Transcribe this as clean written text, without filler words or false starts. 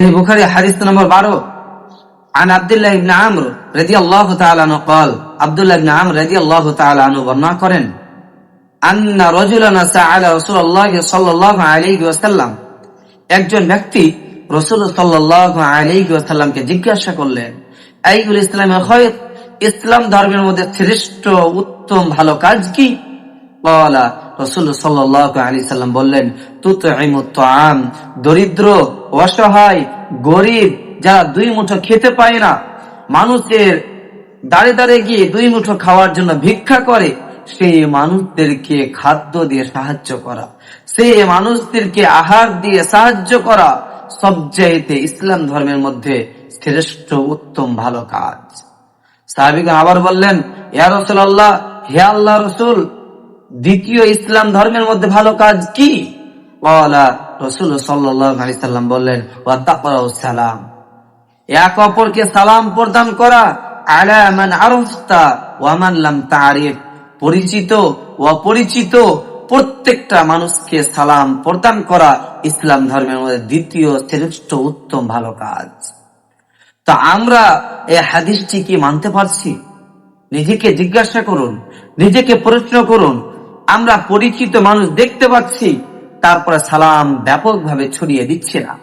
বুখারী হাদিস নম্বর 12 عن عبد الله بن عمرو رضي الله تعالى عنه قال عبد الله بن عمرو رضي الله تعالى عنه বর্ণনা করেন أن رجلا سأل رسول الله صلى الله عليه وسلم একজন ব্যক্তি রাসূল সাল্লাল্লাহু আলাইহি ওয়াসাল্লামকে জিজ্ঞাসা করলেন আইয়ুল ইসলামে খায়র, ইসলাম ধর্মের মধ্যে শ্রেষ্ঠ উত্তম ভালো কাজ কি? ক্বালা, রাসূল সাল্লাল্লাহু আলাইহি সাল্লাম বললেন তুতঈমুত তাআম, দরিদ্র অসহায় গরীব যারা দুই মুঠো খেতে পায় না, মানুষের দাঁড়ে দাঁড়ে গিয়ে দুই মুঠো খাওয়ার জন্য ভিক্ষা করে, সেই মানুষদেরকে খাদ্য দিয়ে সাহায্য করা, সেই মানুষদেরকে আহার দিয়ে সাহায্য করা সবচাইতে ইসলাম ধর্মের মধ্যে শ্রেষ্ঠ উত্তম ভালো কাজ। সাহাবীগণ আবার বললেন ইয়া রাসূলুল্লাহ, হে আল্লাহর রাসূল, দ্বিতীয় ইসলাম ধর্মের মধ্যে ভালো কাজ কি? ক্বালা, রাসূল সাল্লাল্লাহু আলাইহি সাল্লাম বললেন ওয়া তাকরাউস সালাম, এক অপরকে সালাম প্রদান করা, আলা মান আরফতা ওয়া মান লাম তারিফ, পরিচিত ও অপরিচিত প্রত্যেকটা মানুষকে সালাম প্রদান করা ইসলাম ধর্মের মধ্যে দ্বিতীয় শ্রেষ্ঠ উত্তম ভালো কাজ। তো আমরা এই হাদিসটি কি মানতে পারছি? নিজেকে জিজ্ঞাসা করুন, নিজেকে প্রশ্ন করুন। আমরা পরিচিত মানুষ দেখতে পাচ্ছি, তারপরে সালাম ব্যাপকভাবে ছড়িয়ে দিচ্ছে না।